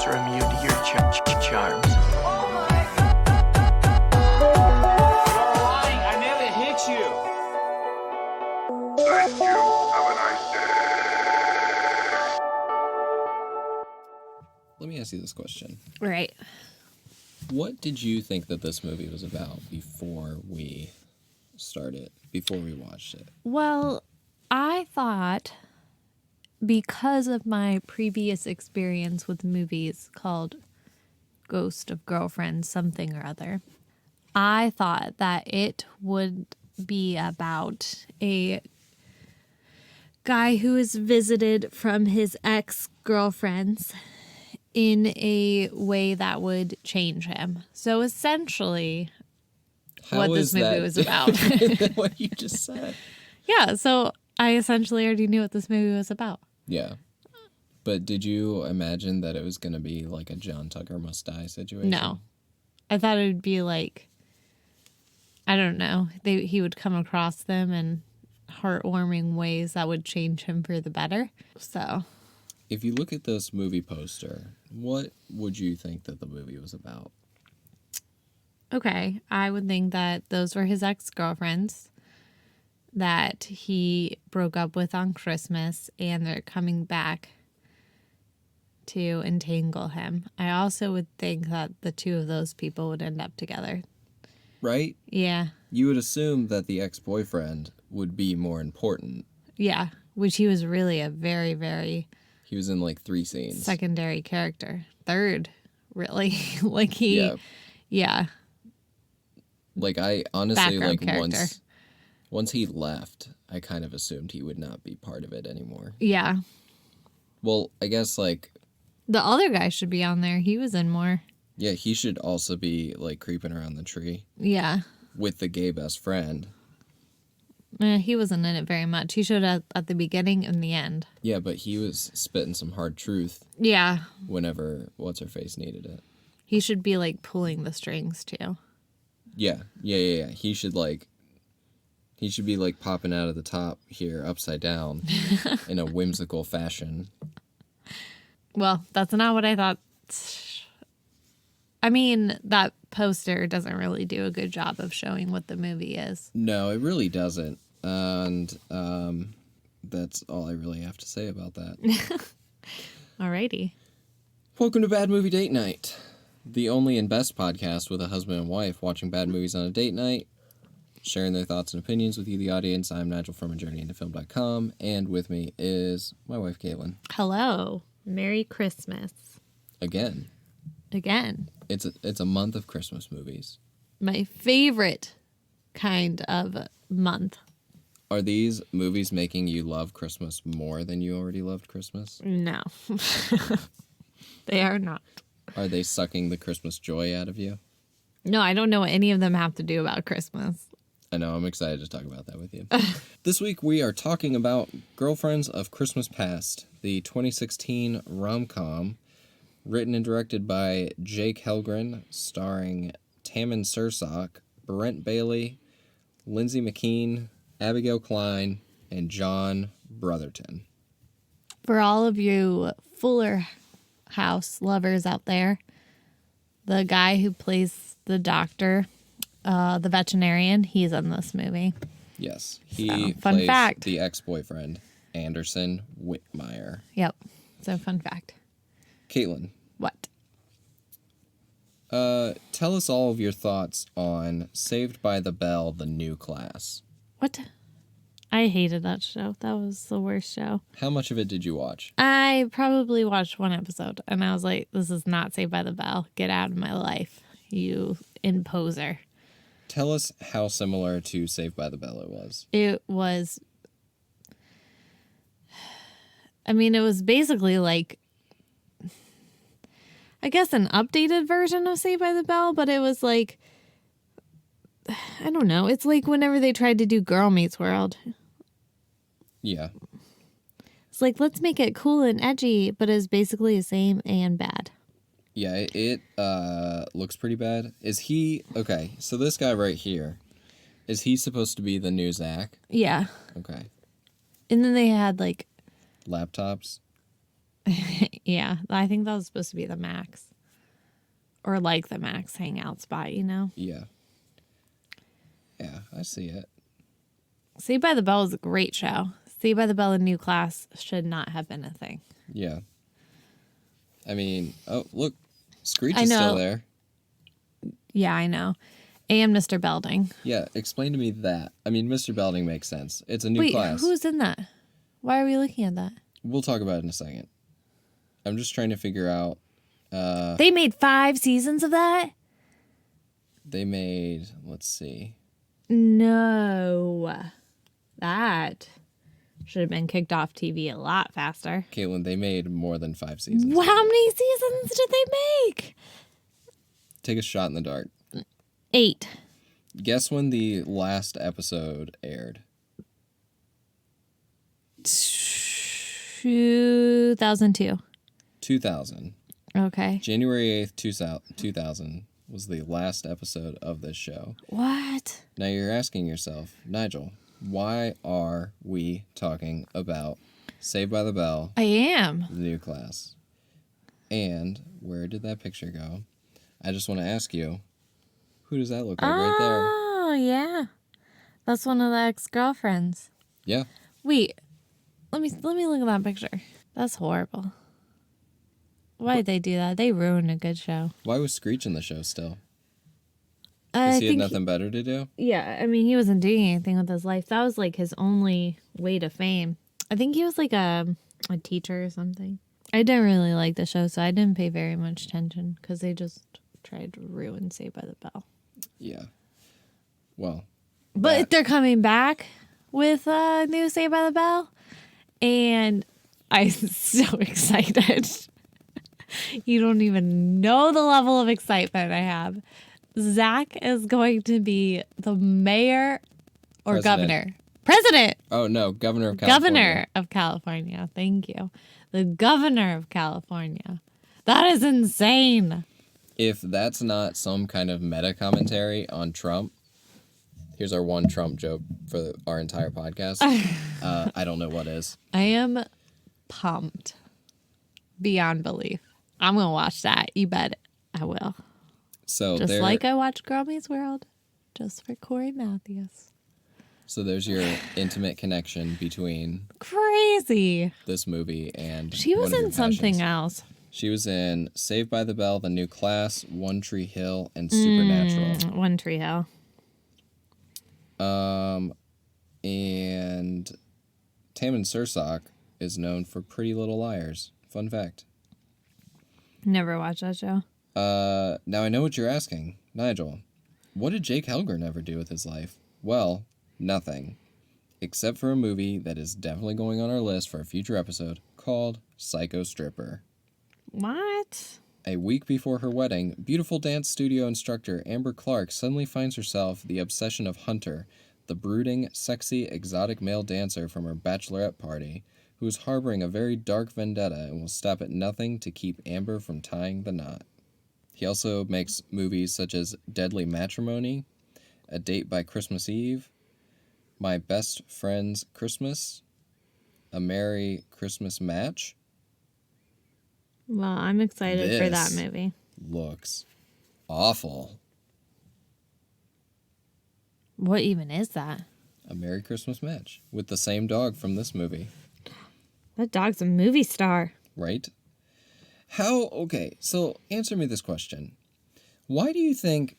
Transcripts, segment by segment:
closer, immune to your charms. You're lying. I never hit you. Thank you. Have a nice day. Let me ask you this question. Right. What did you think that this movie was about before we watched it? Well, I thought, because of my previous experience with movies called Ghost of Girlfriend something or other, I thought that it would be about a guy who is visited from his ex-girlfriends in a way that would change him. So essentially, what this movie was about. What you just said. Yeah, so I essentially already knew what this movie was about. Yeah. But did you imagine that it was going to be like a John Tucker Must Die situation? No. I thought it would be like, I don't know, he would come across them in heartwarming ways that would change him for the better. So, if you look at this movie poster, what would you think that the movie was about? okay, I would think that those were his ex-girlfriends that he broke up with on Christmas, and they're coming back to entangle him. I also would think that the two of those people would end up together. Right? Yeah. You would assume that the ex-boyfriend would be more important. Yeah, which he was really a very, very... He was in like 3 scenes. Secondary character. Third, really. Like he... Yeah. Yeah. Like I honestly Background like character. once he left, I kind of assumed he would not be part of it anymore. Yeah. Well, I guess like... The other guy should be on there. He was in more. Yeah, he should also be like creeping around the tree. Yeah. With the gay best friend. He wasn't in it very much. He showed up at the beginning and the end. Yeah, but he was spitting some hard truth Yeah. whenever What's-Her-Face needed it. He should be like pulling the strings too. Yeah. He should be like popping out of the top here upside down in a whimsical fashion. Well, that's not what I thought. I mean, that poster doesn't really do a good job of showing what the movie is. No, it really doesn't. And that's all I really have to say about that. Alrighty. Welcome to Bad Movie Date Night, the only and best podcast with a husband and wife watching bad movies on a date night, sharing their thoughts and opinions with you, the audience. I'm Nigel from ajourneyintofilm.com, and with me is my wife, Kaitlyn. Hello. Merry Christmas. Again. It's a month of Christmas movies. My favorite kind of month. Are these movies making you love Christmas more than you already loved Christmas? No. They are not. Are they sucking the Christmas joy out of you? No, I don't know what any of them have to do about Christmas. I know, I'm excited to talk about that with you. This week we are talking about Girlfriends of Christmas Past, the 2016 rom-com, written and directed by Jake Helgren, starring Tammin Sursok, Brent Bailey, Lindsey McKeon, Abigail Klein, and John Brotherton. For all of you Fuller House lovers out there, the guy who plays the doctor, the veterinarian, he's in this movie. Yes, he fun plays fact. the ex-boyfriend, Anderson Whitmire. Yep. So fun fact. Kaitlyn, What? tell us all of your thoughts on Saved by the Bell, the new class. What? I hated that show. That was the worst show. How much of it did you watch? I probably watched one episode, and I was like, this is not Saved by the Bell. Get out of my life, you imposer. Tell us how similar to Saved by the Bell it was. It was... I mean, it was basically like... I guess an updated version of Saved by the Bell, but it was like... I don't know. It's like whenever they tried to do Girl Meets World. Yeah. It's like, let's make it cool and edgy, but it's basically the same and bad. Yeah, it looks pretty bad. Is he... Okay, so this guy right here, is he supposed to be the new Zach? Yeah. Okay. And then they had like... Laptops? Yeah, I think that was supposed to be the Max. Or like the Max hangout spot, you know? Yeah. Yeah, I see it. Saved by the Bell is a great show. Saved by the Bell in New Class should not have been a thing. Yeah. I mean, oh, look. Screech I is know. still there. Yeah, I know. And Mr. Belding. Yeah, explain to me that. I mean, Mr. Belding makes sense. It's a new Wait, class. who's in that? Why are we looking at that? We'll talk about it in a second. I'm just trying to figure out. They made 5 seasons of that? They made, let's see. No. That should have been kicked off TV a lot faster. Kaitlyn, they made more than 5 seasons. How many seasons did they make? Take a shot in the dark. 8. Guess when the last episode aired. 2002. 2000. Okay. January 8th, 2000 was the last episode of this show. What? Now you're asking yourself, Nigel, why are we talking about Saved by the Bell, I am. the new class? And where did that picture go? I just want to ask you, who does that look like right there? Oh, yeah. That's one of the ex-girlfriends. Yeah. Wait. Let me look at that picture. That's horrible. Why did they do that? They ruined a good show. Why was Screech in the show still? I Because he had think nothing better to do? yeah, I mean, he wasn't doing anything with his life. That was like his only way to fame. I think he was like a teacher or something. I didn't really like the show, so I didn't pay very much attention because they just tried to ruin Saved by the Bell. Yeah. Well. But they're coming back with a new Saved by the Bell, and I'm so excited. You don't even know the level of excitement I have. Zach is going to be the mayor or governor. President. Oh, no, Governor of California. Governor of California. Thank you. The governor of California. That is insane. If that's not some kind of meta commentary on Trump, here's our one Trump joke for our entire podcast. I don't know what is. I am pumped beyond belief. I'm going to watch that. You bet I will. So Just like I watched Girl Meets World, just for Corey Matthews. So there's your intimate connection between Crazy. this movie and She was one of your in something passions. else. She was in Saved by the Bell, The New Class, One Tree Hill, and Supernatural. One Tree Hill. And Tammin Sursok is known for Pretty Little Liars. Fun fact. Never watched that show. Now I know what you're asking. Nigel, what did Jake Helgren ever do with his life? Well, nothing. Except for a movie that is definitely going on our list for a future episode called Psycho Stripper. What? A week before her wedding, beautiful dance studio instructor Amber Clark suddenly finds herself the obsession of Hunter, the brooding, sexy, exotic male dancer from her bachelorette party, who is harboring a very dark vendetta and will stop at nothing to keep Amber from tying the knot. He also makes movies such as Deadly Matrimony, A Date by Christmas Eve, My Best Friend's Christmas, A Merry Christmas Match. Well, I'm excited for that This movie. Looks awful. What even is that? A Merry Christmas Match with the same dog from this movie, That dog's a movie star. right? Okay, so answer me this question. Why do you think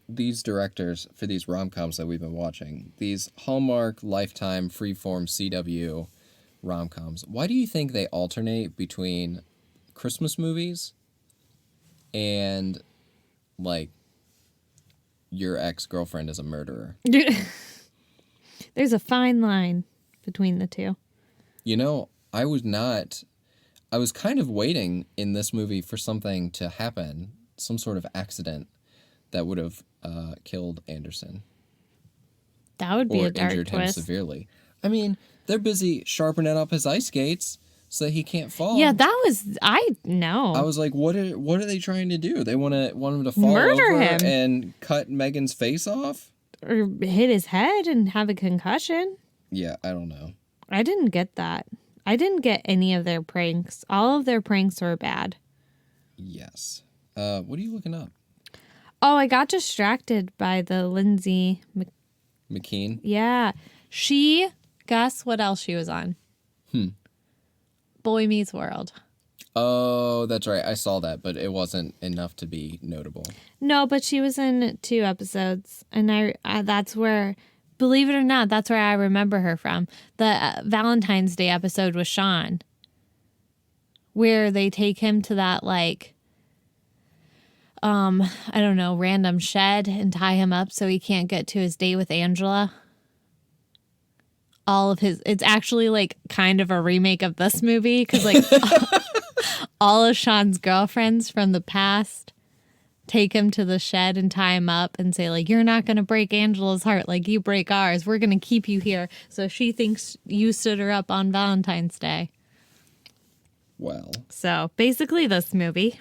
these directors for these rom-coms that we've been watching, these Hallmark, Lifetime, Freeform, CW rom-coms, why do you think they alternate between Christmas movies and, like, your ex-girlfriend is a murderer? There's a fine line between the two. You know, I was kind of waiting in this movie for something to happen, some sort of accident that would have killed Anderson. That would be Or a dark injured him twist. severely. I mean, they're busy sharpening up his ice skates so that he can't fall. Yeah, that was I was like, what are they trying to do? They want him to fall Murder over him. and cut Megan's face off? Or hit his head and have a concussion. Yeah, I don't know. I didn't get that. I didn't get any of their pranks. All of their pranks were bad. Yes. What are you looking up? Oh, I got distracted by the Lindsey McKeon? Yeah. Guess what else she was on? Boy Meets World. Oh, that's right. I saw that, but it wasn't enough to be notable. No, but she was in 2 episodes. And I that's where, believe it or not, that's where I remember her from. The Valentine's Day episode with Sean. Where they take him to that, like, I don't know, random shed and tie him up so he can't get to his date with Angela. It's actually like kind of a remake of this movie because like all of Sean's girlfriends from the past take him to the shed and tie him up and say like, you're not going to break Angela's heart like you break ours. We're going to keep you here. So she thinks you stood her up on Valentine's Day. Well. So basically this movie.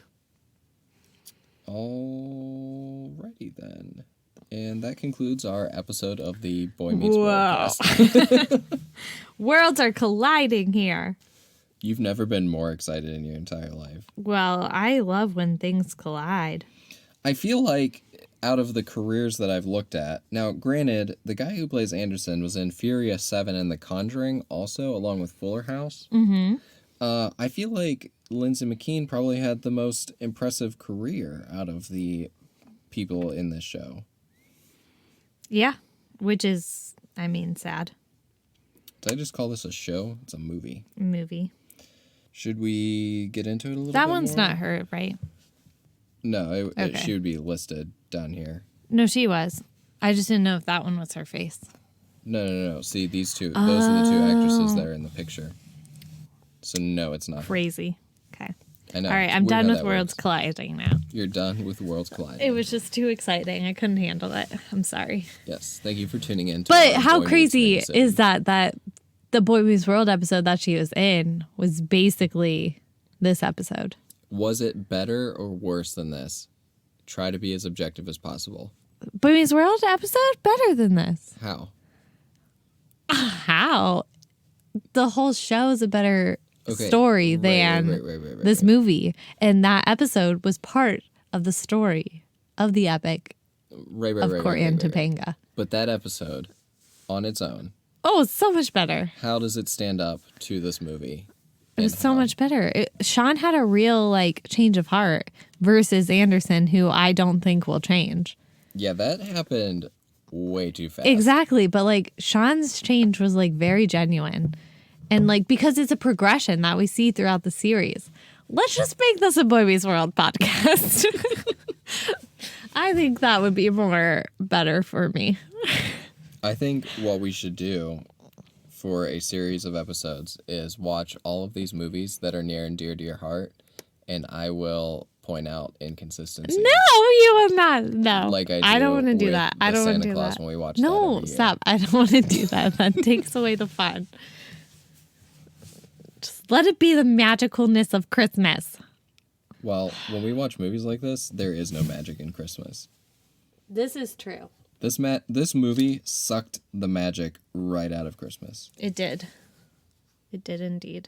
Alrighty then. And that concludes our episode of the Boy Meets Worldcast. Worlds are colliding here. You've never been more excited in your entire life. Well, I love when things collide. I feel like out of the careers that I've looked at, now granted, the guy who plays Anderson was in Furious 7 and The Conjuring also, along with Fuller House. Mm-hmm. I feel like Lindsey McKeon probably had the most impressive career out of the people in this show. Yeah, which is, I mean, sad. Did I just call this a show? It's a movie. Movie. Should we get into it a little bit That one's more? not her, right? No, Okay. she would be listed down here. No, she was. I just didn't know if that one was her face. No. See, these two, those are the two actresses that are in the picture. So no, it's not her. Crazy. Okay. I know. All right, It's I'm weird done how with that Worlds works. Colliding now. You're done with Worlds Colliding. It was just too exciting. I couldn't handle it. I'm sorry. Yes, thank you for tuning in. To But our how Boy Meets crazy World is that the Boy Meets World episode that she was in was basically this episode? Was it better or worse than this? Try to be as objective as possible. Boy Meets World episode? Better than this. How? How? The whole show is a better Okay, story right, than right, this movie. And that episode was part of the story of the epic Right, of Court and right. Topanga. But that episode, on its own, Oh, it's so much better. how does it stand up to this movie? It was And so how? much better. Sean had a real like change of heart versus Anderson, who I don't think will change. Yeah, that happened way too fast. Exactly. But like Sean's change was like very genuine. And like, because it's a progression that we see throughout the series. Let's just make this a Boy Meets World podcast. I think that would be better for me. I think what we should do for a series of episodes is watch all of these movies that are near and dear to your heart, and I will point out inconsistencies. No, you will not. No, Like I don't want to do with that. I the don't want Santa to do Claus that. when we watch that No, every year. stop. I don't want to do that. That takes away the fun. Just let it be the magicalness of Christmas. Well, when we watch movies like this, there is no magic in Christmas. This is true. This movie sucked the magic right out of Christmas. It did. It did indeed.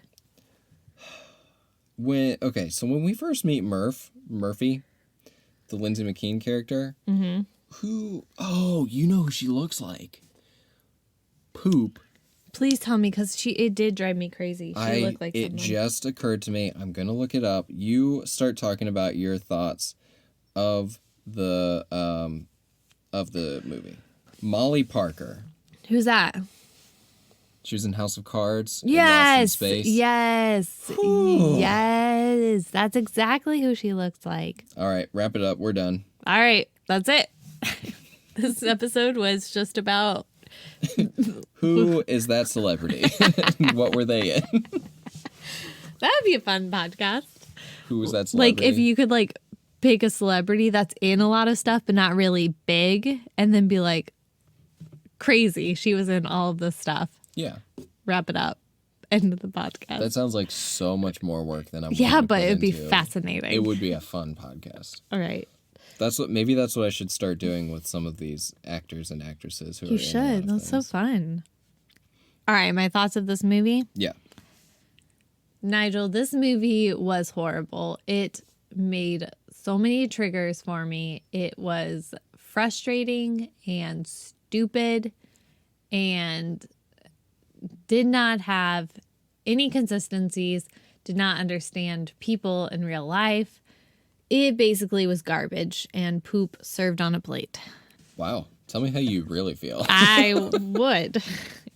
So when we first meet Murphy, the Lindsey McKeon character, you know who she looks like. Poop. Please tell me, because it did drive me crazy. She looked like It someone. just occurred to me. I'm gonna look it up. You start talking about your thoughts of the movie. Molly Parker. Who's that? She was in House of Cards. in Lost in Yes. Space. Yes. Ooh. Yes. That's exactly who she looks like. All right, wrap it up. We're done. All right. That's it. This episode was just about. Who is that celebrity? What were they in? That'd be a fun podcast. Who was that Like celebrity? if you could like pick a celebrity that's in a lot of stuff but not really big, and then be like, crazy, she was in all of this stuff. Yeah. Wrap it up. End of the podcast. That sounds like so much more work than I'm yeah, willing to but put it'd be into. fascinating. It would be a fun podcast. All right. Maybe that's what I should start doing with some of these actors and actresses who are You in a lot should. of That's so things. fun. All right, my thoughts of this movie. Yeah. Nigel, this movie was horrible. It made so many triggers for me. It was frustrating and stupid and did not have any consistencies, did not understand people in real life. It basically was garbage and poop served on a plate. Wow. Tell me how you really feel. I would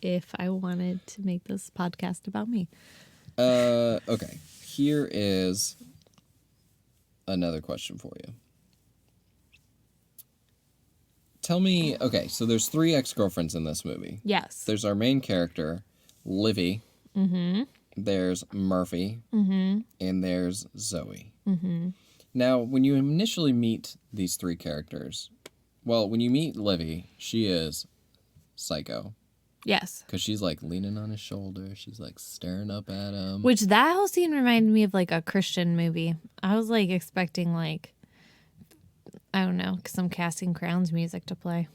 if I wanted to make this podcast about me. Okay. Here is another question for you. Tell me, okay, so there's 3 ex-girlfriends in this movie. Yes. There's our main character, Livy. Mm-hmm. There's Murphy. Mm-hmm. And there's Zoe. Mm-hmm. Now, when you initially meet these 3 characters, well, when you meet Livy, she is psycho. Yes. Because she's, like, leaning on his shoulder. She's, like, staring up at him. Which that whole scene reminded me of, like, a Christian movie. I was, like, expecting, like, I don't know, some Casting Crowns music to play.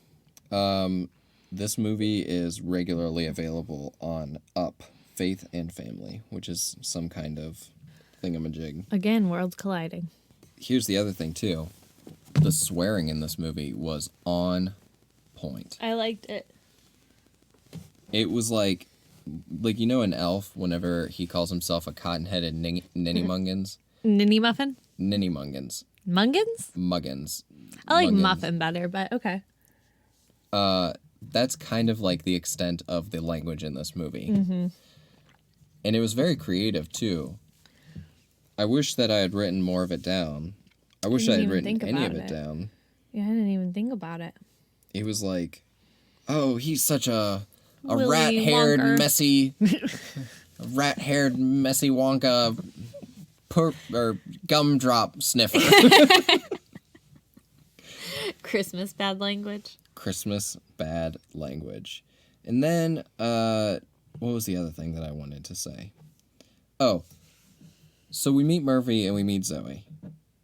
This movie is regularly available on Up, Faith and Family, which is some kind of thingamajig. Again, worlds colliding. Here's the other thing, too. The swearing in this movie was on point. I liked it. It was like, you know, in Elf, whenever he calls himself a cotton-headed ninny-mungans? Ninny muffin? Ninny-mungans. Mungans? Muggins. I like Muggins. muffin better, but okay. That's kind of like the extent of the language in this movie. Mm-hmm. And it was very creative, too. I wish that I had written more of it down. I wish I had written any of it down. Yeah, I didn't even think about it. It was like, oh, he's such a Willy rat-haired, Wonker. rat-haired, messy Wonka or gumdrop sniffer. Christmas bad language. Christmas bad language. And then, what was the other thing that I wanted to say? Oh, so we meet Murphy and we meet Zoe.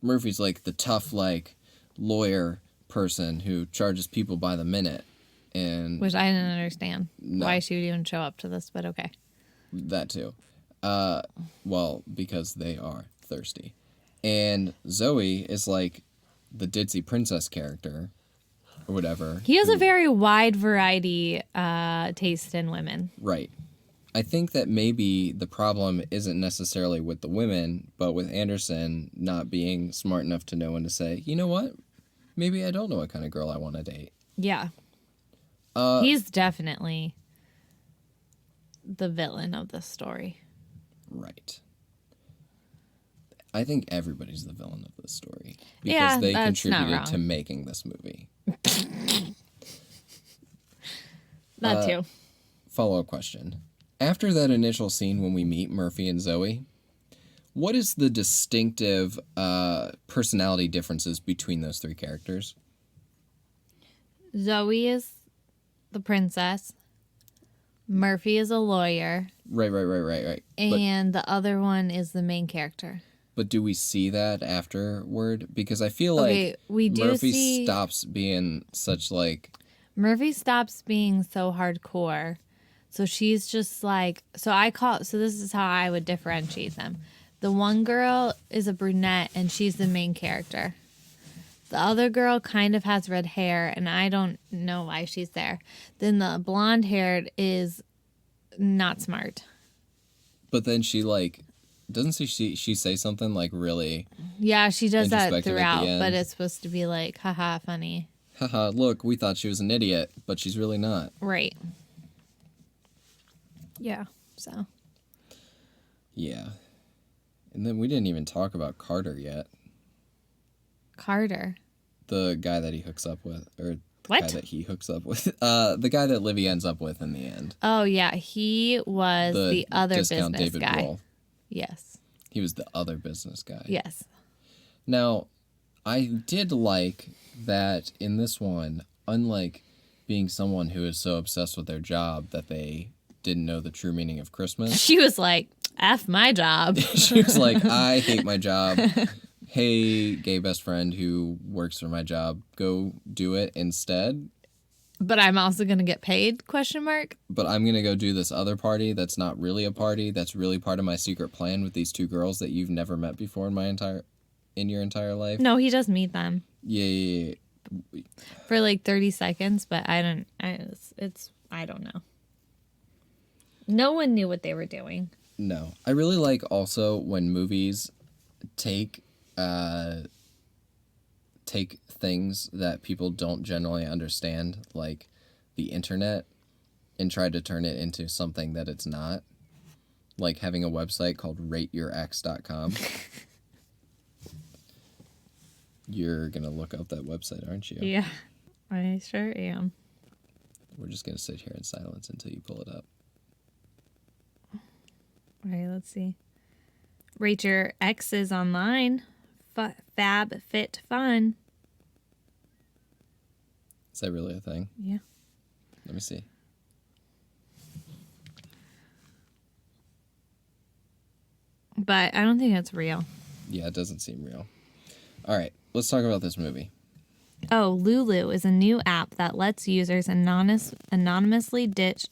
Murphy's like the tough, like, lawyer person who charges people by the minute. And Which I didn't understand No. why she would even show up to this, but okay. that too. Well, because they are thirsty. And Zoe is like the ditzy princess character or whatever. He has a very wide variety taste in women. Right. I think that maybe the problem isn't necessarily with the women, but with Anderson not being smart enough to know when to say, you know what? Maybe I don't know what kind of girl I want to date. Yeah. He's definitely the villain of this story. Right. I think everybody's the villain of this story. Because Yeah, they that's not contributed wrong. to making this movie. That too. Follow-up question. After that initial scene when we meet Murphy and Zoe, what is the distinctive personality differences between those 3 characters? Zoe is the princess. Murphy is a lawyer. Right. And the other one is the main character. But do we see that afterward? Because I feel Okay, like we do Murphy see- stops being such like... Murphy stops being so hardcore. So she's just like, so this is how I would differentiate them. The one girl is a brunette and she's the main character. The other girl kind of has red hair and I don't know why she's there. Then the blonde haired is not smart. But then she like... Doesn't she say something like really... Yeah, she does that Introspective at the throughout, end. but it's supposed to be like, haha, funny. Haha, look, we thought she was an idiot, but she's really not. Right. Yeah, so. Yeah. And then we didn't even talk about Carter yet. Carter. The guy that he hooks up with. Or the What? guy that he hooks up with. The guy that Livy ends up with in the end. Oh, yeah, he was the other discount business David guy. Grohl. Yes. He was the other business guy. Yes. Now, I did like that in this one, unlike being someone who is so obsessed with their job that they didn't know the true meaning of Christmas. She was like, F my job. She was like, I hate my job. Hey, gay best friend who works for my job, go do it instead. But I'm also going to get paid, question mark? But I'm going to go do this other party that's not really a party. That's really part of my secret plan with these two girls that you've never met before in your entire life. No, he does meet them. Yeah. For like 30 seconds, but I don't know. No one knew what they were doing. No. I really like also when movies take things that people don't generally understand, like the internet, and try to turn it into something that it's not. Like having a website called rateyourx.com. You're going to look up that website, aren't you? Yeah, I sure am. We're just going to sit here in silence until you pull it up. All right, let's see. Rate Your X's online. Fab Fit Fun. Is that really a thing? Yeah. Let me see. But I don't think that's real. Yeah, it doesn't seem real. All right, let's talk about this movie. Oh, Lulu is a new app that lets users anonymously dish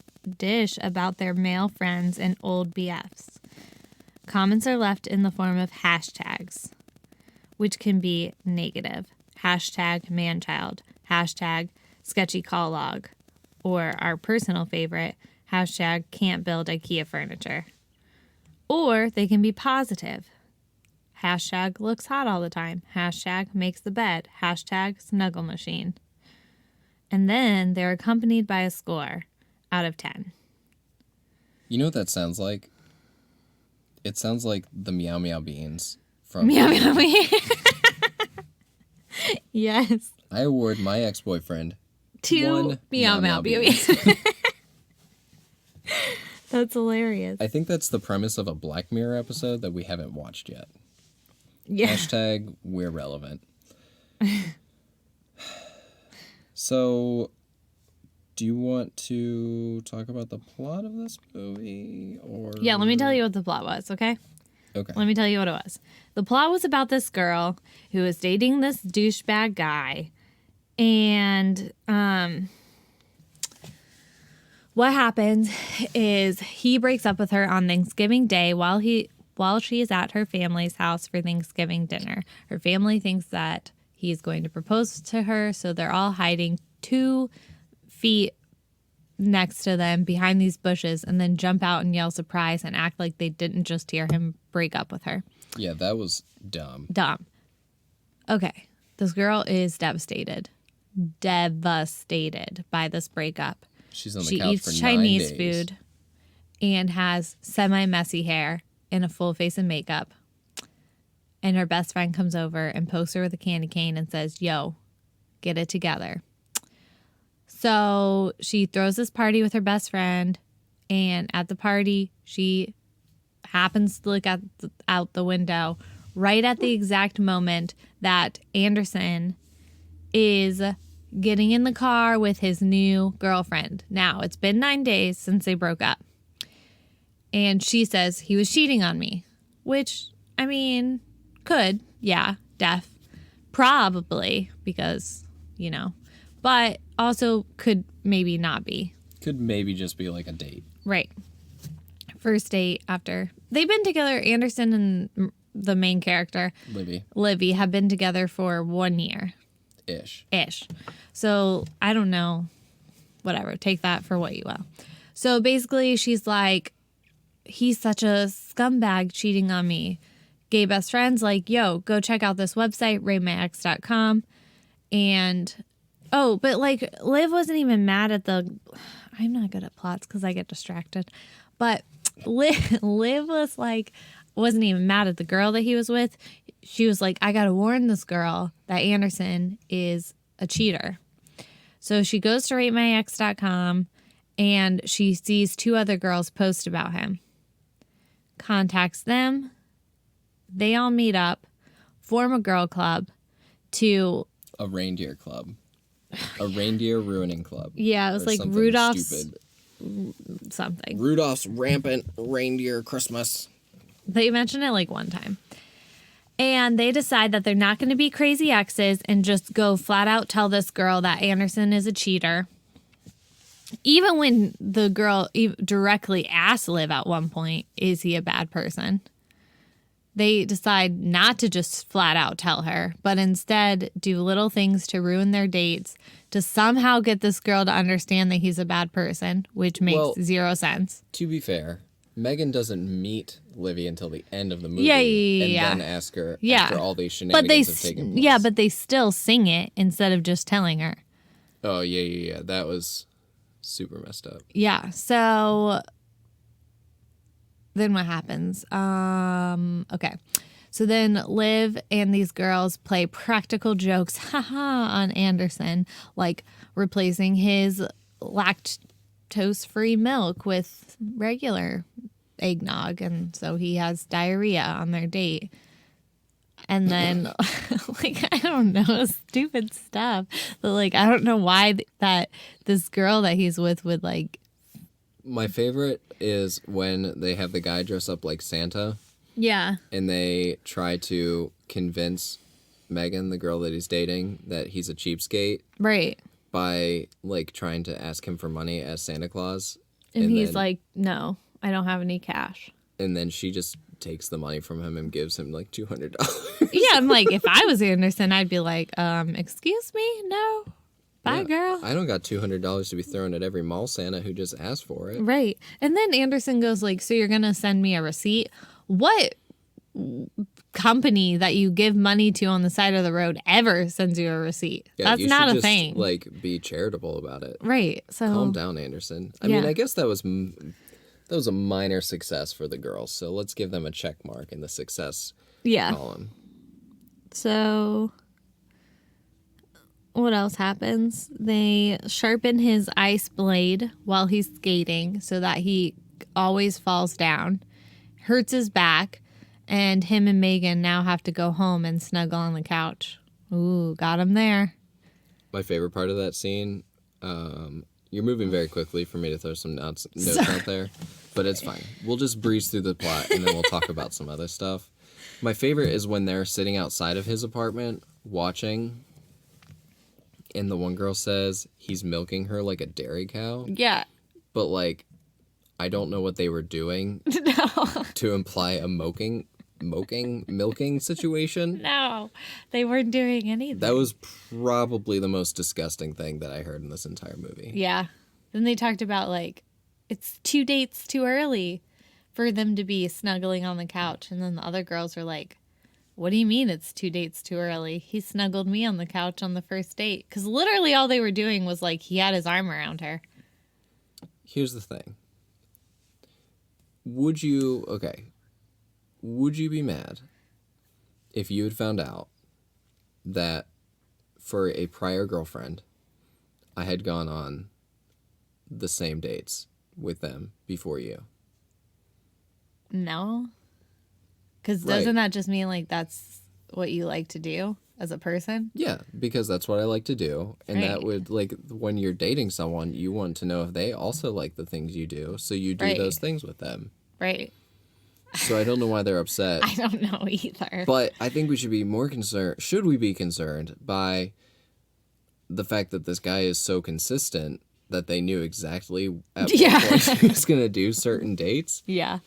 about their male friends and old BFs. Comments are left in the form of hashtags, which can be negative. Hashtag manchild. Hashtag sketchy call log. Or our personal favorite, hashtag can't build IKEA furniture. Or they can be positive. Hashtag looks hot all the time. Hashtag makes the bed. Hashtag snuggle machine. And then they're accompanied by a score out of 10. You know what that sounds like? It sounds like the Meow Meow Beans from... Meow meow meow. Yes. I award my ex-boyfriend 2 one meow meow babies. That's hilarious. I think that's the premise of a Black Mirror episode that we haven't watched yet. Yeah. Hashtag we're relevant. So, do you want to talk about the plot of this movie? Or Yeah, let me tell you what the plot was, okay? Okay. Let me tell you what it was. The plot was about this girl who was dating this douchebag guy. And what happens is he breaks up with her on Thanksgiving Day while she is at her family's house for Thanksgiving dinner. Her family thinks that he's going to propose to her, so they're all hiding 2 feet next to them behind these bushes and then jump out and yell surprise and act like they didn't just hear him break up with her. Yeah, that was dumb. Dumb. Okay, this girl is devastated by this breakup. She's on the She couch eats for 9 Chinese days. food and has semi-messy hair and a full face of makeup. And her best friend comes over and pokes her with a candy cane and says, "Yo, get it together." So she throws this party with her best friend, and at the party, she happens to look out the window right at the exact moment that Anderson is getting in the car with his new girlfriend. Now, it's been 9 days since they broke up. And she says, he was cheating on me. Which, I mean, could. Yeah, probably, because, But also could maybe not be. Could maybe just be like a date. Right. First date after. They've been together, Anderson and the main character, Livy, have been together for 1 year. Ish. So, I don't know. Whatever. Take that for what you will. So, basically, she's like, he's such a scumbag cheating on me. Gay best friends like, yo, go check out this website, ratemyex.com. And, but like, Liv wasn't even mad at I'm not good at plots because I get distracted. But Liv was like, wasn't even mad at the girl that he was with. She was like, I got to warn this girl that Anderson is a cheater. So she goes to ratemyex.com and she sees 2 other girls post about him. Contacts them. They all meet up, form a girl club to... A reindeer club. A reindeer ruining club. Yeah, it was like Rudolph's... Stupid. Something. Rudolph's rampant reindeer Christmas. They mention it like one time. And they decide that they're not going to be crazy exes and just go flat out tell this girl that Anderson is a cheater. even when the girl directly asks Liv at one point, is he a bad person? They decide not to just flat out tell her, but instead do little things to ruin their dates to somehow get this girl to understand that he's a bad person, which makes zero sense. To be fair, Meagan doesn't meet Livy until the end of the movie and then ask her after all these shenanigans have taken place. Yeah, but they still sing it instead of just telling her. Oh, yeah. That was super messed up. Yeah, so then what happens? Okay. So then Liv and these girls play practical jokes on Anderson, like replacing his lactose-free milk with regular eggnog, and so he has diarrhea on their date. And then, I don't know, stupid stuff. But, I don't know why that this girl that he's with would, My favorite is when they have the guy dress up like Santa. Yeah. And they try to convince Meagan, the girl that he's dating, that he's a cheapskate. Right. By, trying to ask him for money as Santa Claus. And he's like, no, I don't have any cash. And then she just takes the money from him and gives him, $200. Yeah, I'm like, if I was Anderson, I'd be like, excuse me? No. Bye, girl. I don't got $200 to be thrown at every mall Santa who just asked for it. Right. And then Anderson goes so you're going to send me a receipt? What company that you give money to on the side of the road ever sends you a receipt? Yeah, that's not a thing. Be charitable about it. Right. So calm down, Anderson. I mean, I guess that was a minor success for the girls. So let's give them a check mark in the success column. So what else happens? They sharpen his ice blade while he's skating so that he always falls down, hurts his back, and him and Meagan now have to go home and snuggle on the couch. Ooh, got him there. My favorite part of that scene, you're moving very quickly for me to throw some notes out there, but it's fine. We'll just breeze through the plot and then we'll talk about some other stuff. My favorite is when they're sitting outside of his apartment watching, and the one girl says he's milking her like a dairy cow. Yeah. But, I don't know what they were doing to imply a milking situation. No, they weren't doing anything. That was probably the most disgusting thing that I heard in this entire movie. Yeah. Then they talked about, it's 2 dates too early for them to be snuggling on the couch. And then the other girls are like, what do you mean it's 2 dates too early? He snuggled me on the couch on the first date. Because literally all they were doing was, he had his arm around her. Here's the thing. Would you be mad if you had found out that for a prior girlfriend, I had gone on the same dates with them before you? No. Because doesn't that just mean, that's what you like to do as a person? Yeah, because that's what I like to do. And that would, when you're dating someone, you want to know if they also like the things you do. So you do those things with them. Right. So I don't know why they're upset. I don't know either. But I think we should be more concerned. Should we be concerned by the fact that this guy is so consistent that they knew exactly at what point he was going to do certain dates? Yeah.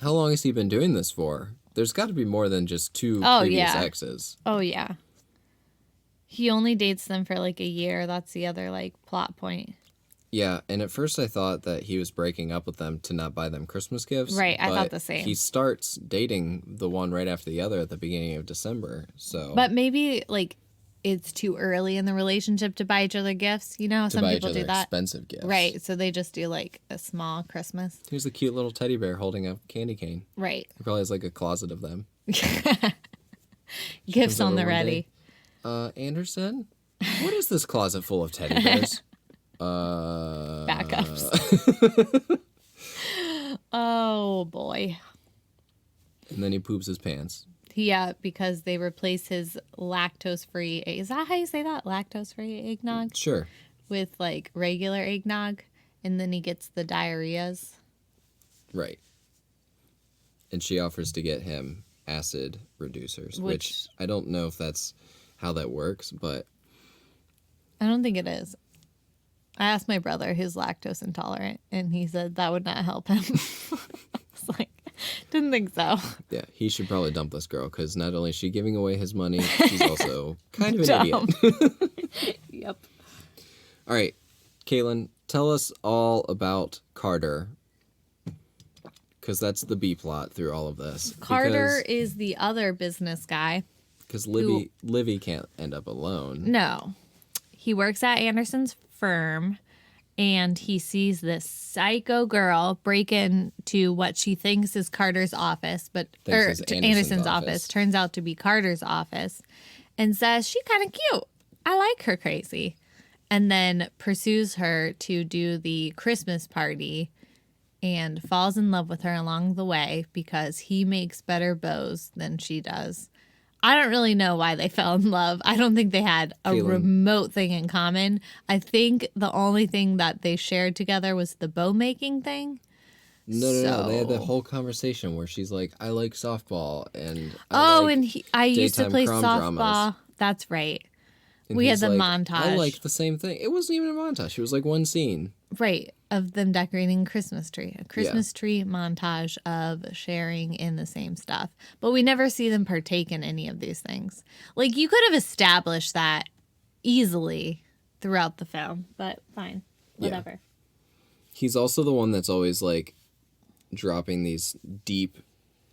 How long has he been doing this for? There's got to be more than just two previous exes. Oh, yeah. He only dates them for a year. That's the other plot point. Yeah, and at first I thought that he was breaking up with them to not buy them Christmas gifts. Right, I thought the same. He starts dating the one right after the other at the beginning of December, so... But maybe, it's too early in the relationship to buy each other gifts. You know, some people do that. Expensive gifts. Right, so they just do, a small Christmas. Here's a cute little teddy bear holding a candy cane. Right. He probably has, a closet of them. Gifts on the ready. Anderson? What is this closet full of teddy bears? Backups. Oh, boy. And then he poops his pants. Yeah, because they replace his lactose-free... Is that how you say that? Lactose-free eggnog? Sure. With, regular eggnog, and then he gets the diarrheas. Right. And she offers to get him acid reducers, which I don't know if that's how that works, but... I don't think it is. I asked my brother who's lactose intolerant, and he said that would not help him. I was like, didn't think so. Yeah, he should probably dump this girl because not only is she giving away his money, she's also kind of an idiot. Yep. All right, Kaitlyn, tell us all about Carter. Because that's the B plot through all of this. Carter is the other business guy. Because Livy can't end up alone. No. He works at Anderson's firm, and he sees this psycho girl break into what she thinks is Carter's office, Anderson's office. Turns out to be Carter's office, and says she kind of cute. I like her crazy. And then pursues her to do the Christmas party and falls in love with her along the way because he makes better bows than she does. I don't really know why they fell in love. I don't think they had a remote thing in common. I think the only thing that they shared together was the bow making thing. No. They had that whole conversation where she's like, I like softball. And I used to play softball. Dramas. That's right. And We had the like, montage. I like the same thing. It wasn't even a montage. It was like one scene. Right. Of them decorating a Christmas tree. A Christmas tree montage of sharing in the same stuff. But we never see them partake in any of these things. Like, you could have established that easily throughout the film. But fine. Whatever. Yeah. He's also the one that's always, like, dropping these deep,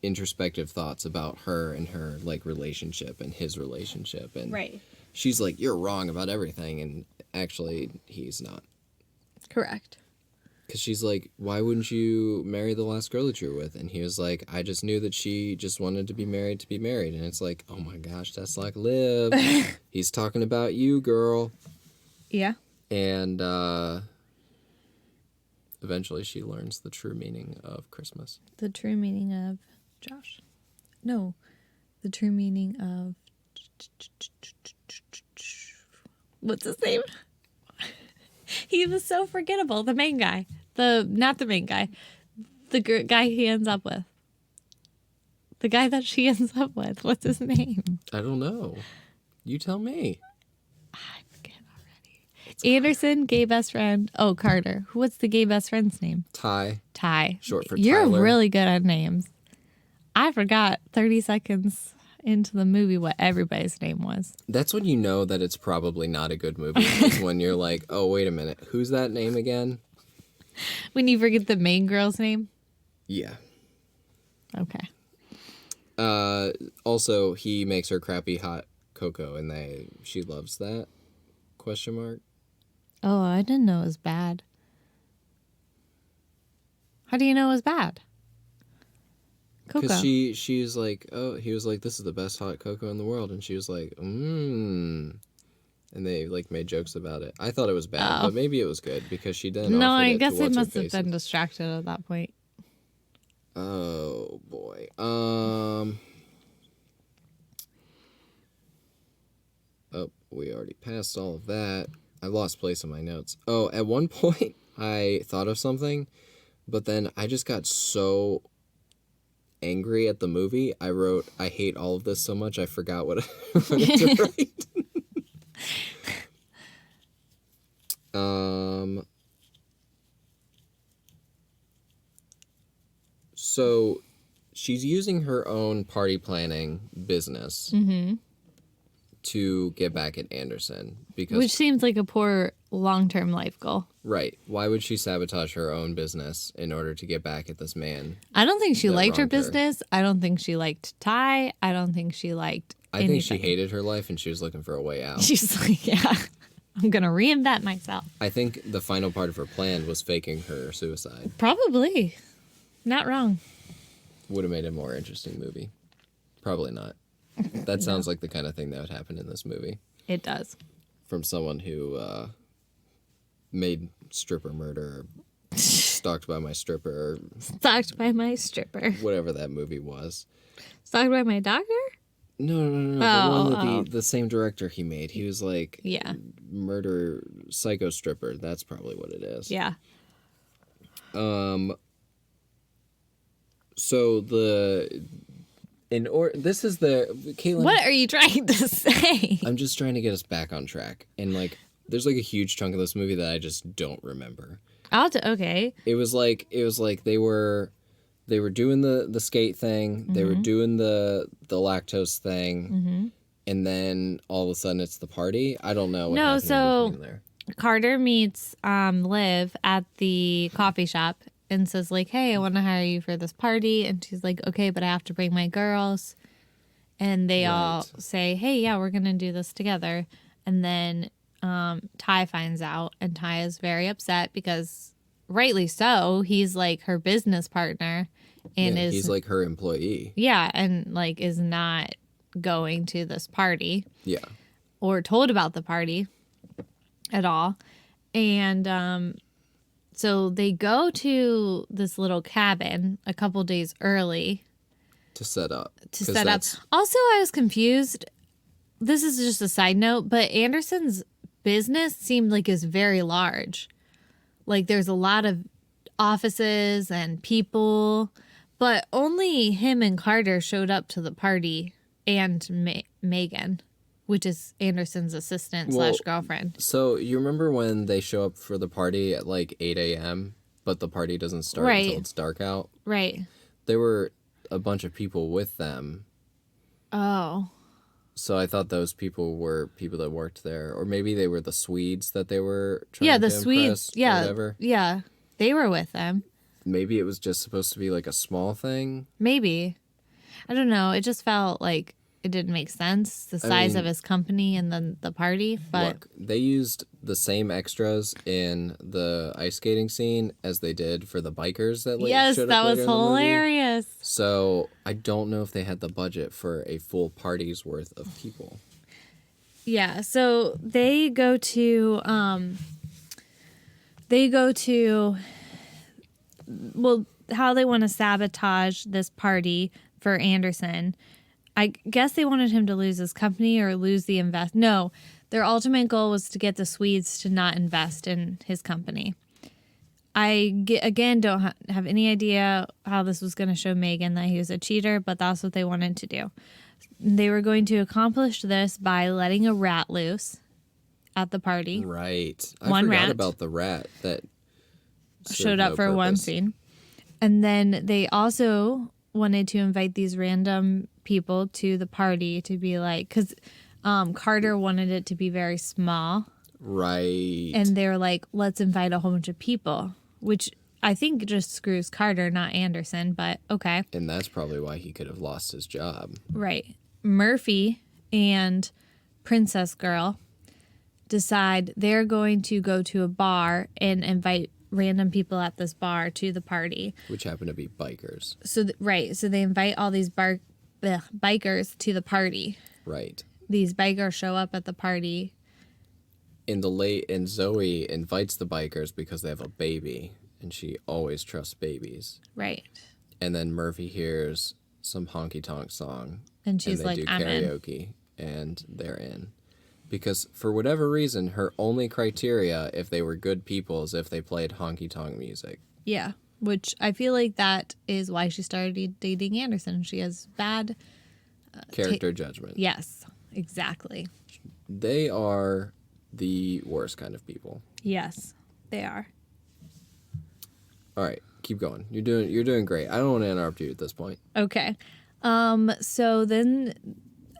introspective thoughts about her and her, like, relationship and his relationship. And right. She's like, you're wrong about everything. And actually, he's not. Correct. Because she's like, why wouldn't you marry the last girl that you were with? And he was like, I just knew that she just wanted to be married. And it's like, oh my gosh, that's like Liv. He's talking about you, girl. Yeah. And eventually she learns the true meaning of Christmas. The true meaning of Josh. No. The true meaning of... What's his name? He was so forgettable. The main guy. Not the main guy. The guy he ends up with. The guy that she ends up with. What's his name? I don't know. You tell me. I forget already. Anderson, gay best friend. Oh, Carter. What's the gay best friend's name? Ty. Short for You're Tyler. really good at names. I forgot 30 seconds into the movie what everybody's name was. That's when you know that it's probably not a good movie. Is when you're like, oh, wait a minute. Who's that name again? When you forget the main girl's name? Yeah. Okay. Also, he makes her crappy hot cocoa, and she loves that? ? Oh, I didn't know it was bad. How do you know it was bad? Cocoa. Because she was like, oh, he was like, this is the best hot cocoa in the world, and she was like, and they like made jokes about it. I thought it was bad, but maybe it was good because she didn't. No, offer I it guess to they what's her must have faces. been distracted at that point. Oh boy. Oh, we already passed all of that. I lost place in my notes. Oh, at one point I thought of something, but then I just got so angry at the movie. I wrote, I hate all of this so much I forgot what I wanted to write. So she's using her own party planning business to get back at Anderson because Which seems like a poor long-term life goal. right. Why would she sabotage her own business in order to get back at this man? I don't think she that liked her wronged her? business. I don't think she liked Ty. I don't think she liked I think she anything. hated her life and she was looking for a way out. She's like, yeah, I'm going to reinvent myself. I think the final part of her plan was faking her suicide. Probably. Not wrong. Would have made a more interesting movie. Probably not. That sounds like the kind of thing that would happen in this movie. It does. From someone who made stripper murder, or stalked by my stripper, or Stalked by my stripper. whatever that movie was. Stalked by my doctor? No. The one that the same director he made. He was like, Yeah. murder psycho stripper. That's probably what it is. Yeah. So this is the Kaitlyn. What are you trying to say? I'm just trying to get us back on track. And like there's like a huge chunk of this movie that I just don't remember. Okay. It was like they were doing the skate thing, they were doing the lactose thing, and then all of a sudden it's the party. I don't know what happened in between there. Carter meets Liv at the coffee shop and says like, "Hey, I want to hire you for this party," and she's like, "Okay, but I have to bring my girls." And they all say, "Hey, yeah, we're gonna do this together." And then Ty finds out, and Ty is very upset because, rightly so, he's like her business partner, and he's like her employee. Yeah, and like is not going to this party. Yeah. Or told about the party at all. And so they go to this little cabin a couple days early To set up. Also, I was confused. This is just a side note, but Anderson's business seemed like is very large. Like there's a lot of offices and people, but only him and Carter showed up to the party, and Meagan, which is Anderson's assistant / girlfriend. So you remember when they show up for the party at like 8 a.m., but the party doesn't start until it's dark out? Right. There were a bunch of people with them. Oh. So I thought those people were people that worked there, or maybe they were the Swedes that they were trying to Swedes. impress, Yeah, whatever. Yeah, they were with them. Maybe it was just supposed to be like a small thing. Maybe, I don't know. It just felt like it didn't make sense. The size of his company and then the party. But look, they used the same extras in the ice skating scene as they did for the bikers that showed up that was later in the movie. hilarious. So I don't know if they had the budget for a full party's worth of people. Yeah, so they go to how they want to sabotage this party for Anderson. I guess they wanted him to lose his company or lose the invest. No, their ultimate goal was to get the Swedes to not invest in his company. I don't have any idea how this was going to show Meagan that he was a cheater, but that's what they wanted to do. They were going to accomplish this by letting a rat loose at the party. Right. One I forgot rat about the rat that showed up for one scene. And then they also wanted to invite these random people to the party to be like, because Carter wanted it to be very small. Right. And they're like, let's invite a whole bunch of people, which I think just screws Carter, not Anderson, but okay. And that's probably why he could have lost his job. Right. Murphy and Princess Girl decide they're going to go to a bar and invite random people at this bar to the party, which happen to be bikers. So so they invite all these bikers to the party. Right. These bikers show up at the party. And Zoe invites the bikers because they have a baby, and she always trusts babies. Right. And then Murphy hears some honky tonk song, and she's like, "I'm in." Karaoke, and they're in. Because for whatever reason, her only criteria, if they were good people, is if they played honky-tonk music. Yeah, which I feel like that is why she started dating Anderson. She has bad... character judgment. Yes, exactly. They are the worst kind of people. Yes, they are. All right, keep going. You're doing great. I don't want to interrupt you at this point. Okay. So then...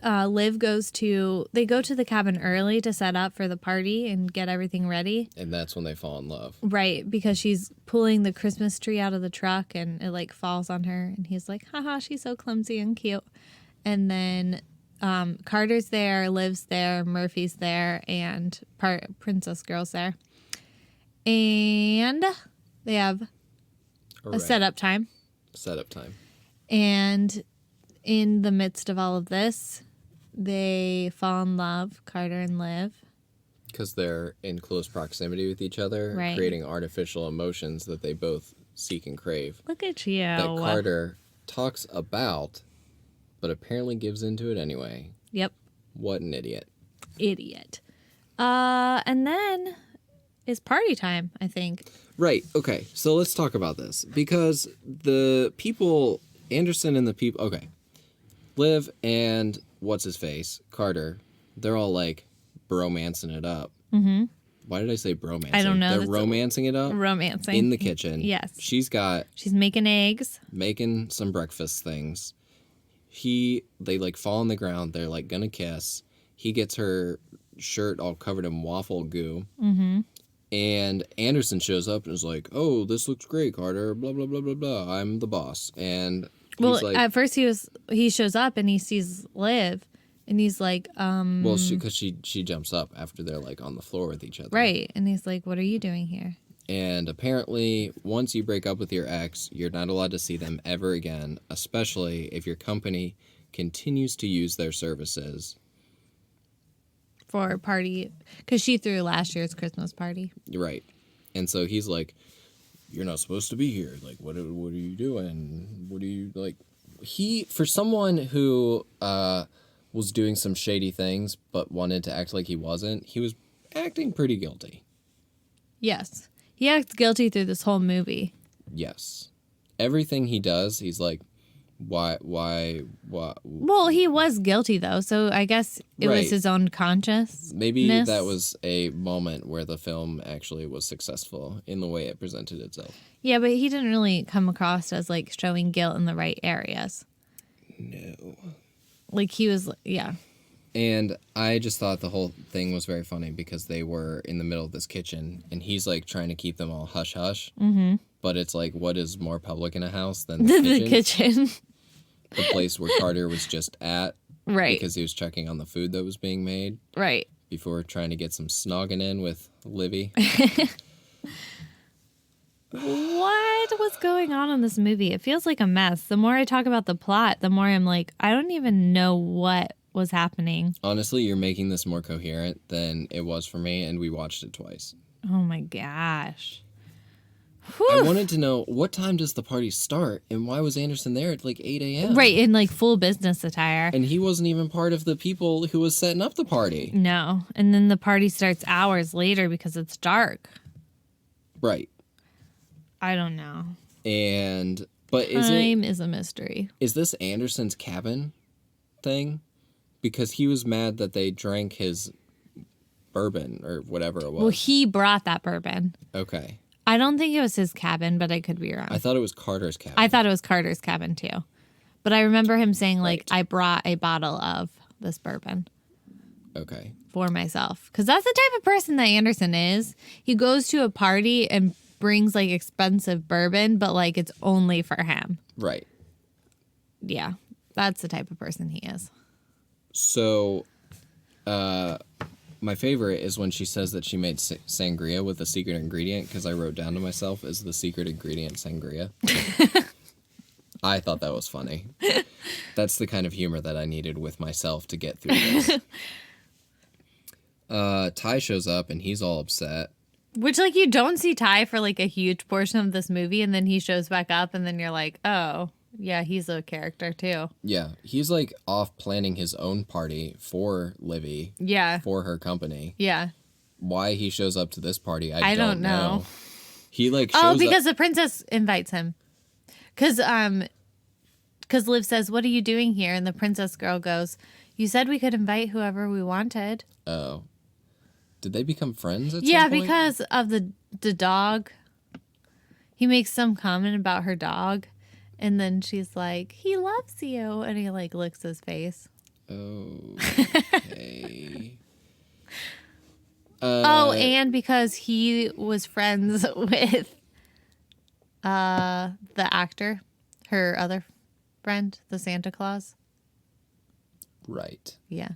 Liv they go to the cabin early to set up for the party and get everything ready. And that's when they fall in love. Right, because she's pulling the Christmas tree out of the truck and it like falls on her and he's like, haha, she's so clumsy and cute. And then Carter's there, Liv's there, Murphy's there, and Princess Girl's there. And they have a setup time. And in the midst of all of this, they fall in love, Carter and Liv. Because they're in close proximity with each other, right, creating artificial emotions that they both seek and crave. Look at you. That Carter talks about, but apparently gives into it anyway. Yep. What an idiot. And then it's party time, I think. Right. Okay. So let's talk about this. Because the people, Anderson and the people, okay. Liv and what's-his-face, Carter, they're all like bromancing it up. Mm-hmm. Why did I say bromancing? I don't know. They're romancing it up. Romancing. In the kitchen. Yes. She's making eggs. making some breakfast things. They like fall on the ground. They're like gonna kiss. He gets her shirt all covered in waffle goo. Mm-hmm. And Anderson shows up and is like, "Oh, this looks great, Carter. Blah blah blah blah blah. I'm the boss." And he's like, at first he shows up and he sees Liv, and he's like, well, because she jumps up after they're like on the floor with each other, right? And he's like, "What are you doing here?" And apparently, once you break up with your ex, you're not allowed to see them ever again, especially if your company continues to use their services. For a party, because she threw last year's Christmas party. Right. And so he's like, "You're not supposed to be here. Like, what are you doing? What are you, like..." For someone who was doing some shady things, but wanted to act like he wasn't, he was acting pretty guilty. Yes. He acts guilty through this whole movie. Yes. Everything he does, he's like, why? Well, he was guilty, though, so I guess it Right. was his own consciousness. Maybe that was a moment where the film actually was successful in the way it presented itself. Yeah, but he didn't really come across as, like, showing guilt in the right areas. No. Like, he was, yeah. And I just thought the whole thing was very funny because they were in the middle of this kitchen, and he's, like, trying to keep them all hush-hush. Mm-hmm. But it's like, what is more public in a house than the kitchen? The kitchen. The place where Carter was just at. Right. Because he was checking on the food that was being made. Right. Before trying to get some snogging in with Livy. What was going on in this movie? It feels like a mess. The more I talk about the plot, the more I'm like, I don't even know what was happening. Honestly, you're making this more coherent than it was for me, and we watched it twice. Oh my gosh. I wanted to know, what time does the party start, and why was Anderson there at like 8 a.m.? Right, in like full business attire. And he wasn't even part of the people who was setting up the party. No. And then the party starts hours later because it's dark. Right. I don't know. But Time is a mystery. Is this Anderson's cabin thing? Because he was mad that they drank his bourbon or whatever it was. Well, he brought that bourbon. Okay. I don't think it was his cabin, but I could be wrong. I thought it was Carter's cabin. I thought it was Carter's cabin too. But I remember him saying, like, Right. I brought a bottle of this bourbon. Okay. For myself. Because that's the type of person that Anderson is. He goes to a party and brings, like, expensive bourbon, but, like, it's only for him. Right. Yeah. That's the type of person he is. So, my favorite is when she says that she made sangria with a secret ingredient, because I wrote down to myself, is the secret ingredient sangria. I thought that was funny. That's the kind of humor that I needed with myself to get through this. Ty shows up, and he's all upset. Which, like, you don't see Ty for, like, a huge portion of this movie, and then he shows back up, and then you're like, oh, yeah, he's a character, too. Yeah, he's, like, off planning his own party for Livy. Yeah. For her company. Yeah. Why he shows up to this party, I don't know. He, like, shows up. Oh, because the princess invites him. Because Liv says, what are you doing here? And the princess girl goes, you said we could invite whoever we wanted. Oh. Did they become friends at Yeah, some point? because of the dog. He makes some comment about her dog. And then she's like, he loves you. And he, like, licks his face. Okay. And because he was friends with the actor, her other friend, the Santa Claus. Right. Yeah.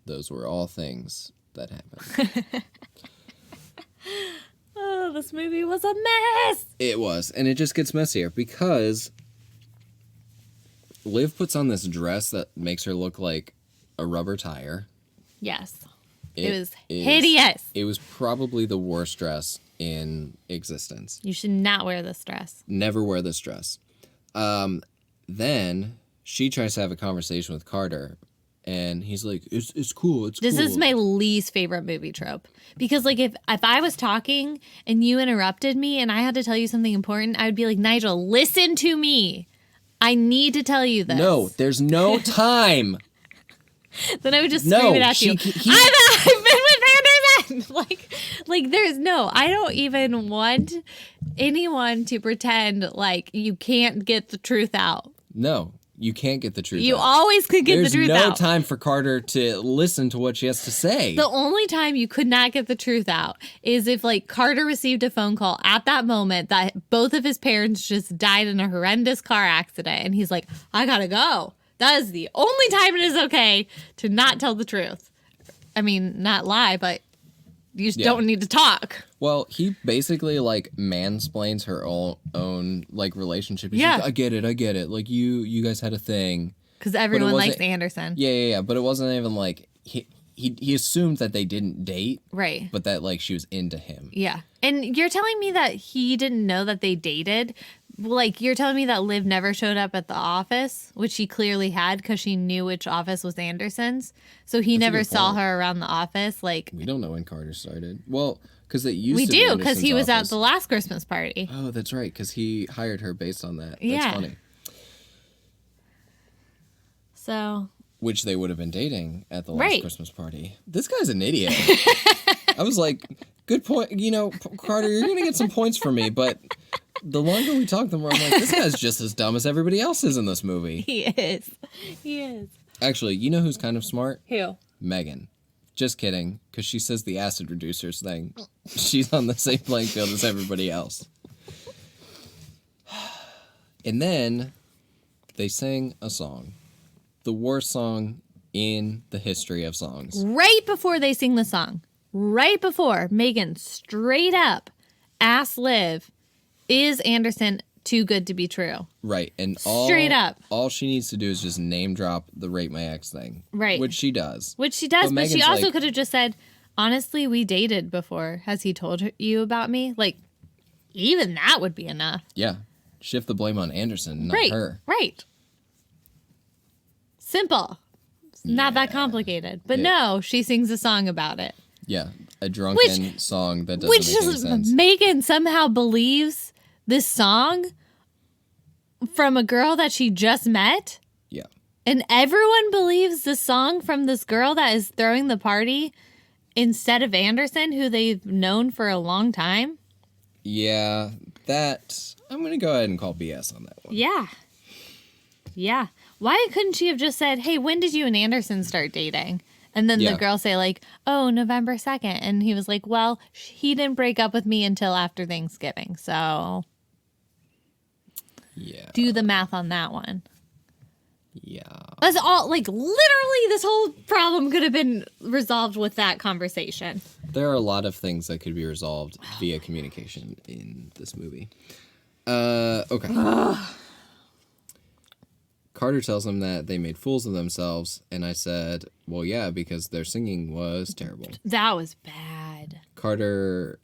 Those were all things that happened. Oh, this movie was a mess. It was. And it just gets messier because Liv puts on this dress that makes her look like a rubber tire. Yes. It was is- hideous. It was probably the worst dress in existence. You should not wear this dress. Never wear this dress. Then she tries to have a conversation with Carter, and he's like, it's cool, it's This cool. is my least favorite movie trope. Because, like, if I was talking and you interrupted me and I had to tell you something important, I would be like, Nigel, listen to me. I need to tell you this. No, there's no time. Then I would just scream it at you. I've been with Anderson. like Like, I don't even want anyone to pretend like you can't get the truth out. No, you can't get the truth You out. always could get the truth There's out. no time for Carter to listen to what she has to say. The only time you could not get the truth out is if, like, Carter received a phone call at that moment that both of his parents just died in a horrendous car accident. And he's like, I gotta go. That is the only time it is okay to not tell the truth. I mean, not lie, but you just don't need to talk. Well, he basically, like, mansplains her own like, relationship. He's Yeah. like, I get it. Like, you guys had a thing. Because everyone likes Anderson. Yeah. But it wasn't even, like, he assumed that they didn't date. Right. But that, like, she was into him. Yeah. And you're telling me that he didn't know that they dated? Like, you're telling me that Liv never showed up at the office, which she clearly had because she knew which office was Anderson's. So he never saw her around the office. Like, we don't know when Carter started. Well, because it used we to be do, because he was Anderson's at the last Christmas party. Oh, that's right, because he hired her based on that. That's Yeah. funny. So, Which they would have been dating at the last Right. Christmas party. This guy's an idiot. I was like, good point. You know, Carter, you're going to get some points from me, but the longer we talk, the more I'm like, this guy's just as dumb as everybody else is in this movie. he is. He is. Actually, you know who's kind of smart? Who? Meagan. Just kidding, because she says the acid reducers thing. She's on the same playing field as everybody else. And then they sing a song. The worst song in the history of songs. Right before they sing the song, right before, Meagan straight up asks Liv, is Anderson too good to be true? Right. And Straight up. all she needs to do is just name drop the rape my ex thing. Right. Which she does. But she she Megan's also like- could have just said, honestly, we dated before. Has he told you about me? Like, even that would be enough. Yeah. Shift the blame on Anderson, not her. Right. Simple. It's not that complicated. But no, she sings a song about it. Yeah. A drunken song that doesn't Which make any just sense. Meagan somehow believes this song from a girl that she just met. Yeah. And everyone believes the song from this girl that is throwing the party instead of Anderson, who they've known for a long time. Yeah. That, I'm going to go ahead and call BS on that one. Yeah. Yeah. Why couldn't she have just said, hey, when did you and Anderson start dating? And then the girl say, like, oh, November 2nd. And he was like, well, he didn't break up with me until after Thanksgiving. So Yeah. do the math on that one. Yeah. That's all, like, literally this whole problem could have been resolved with that conversation. There are a lot of things that could be resolved via communication in this movie. Okay. Carter tells them that they made fools of themselves, and I said, well, yeah, because their singing was terrible. That was bad. Carter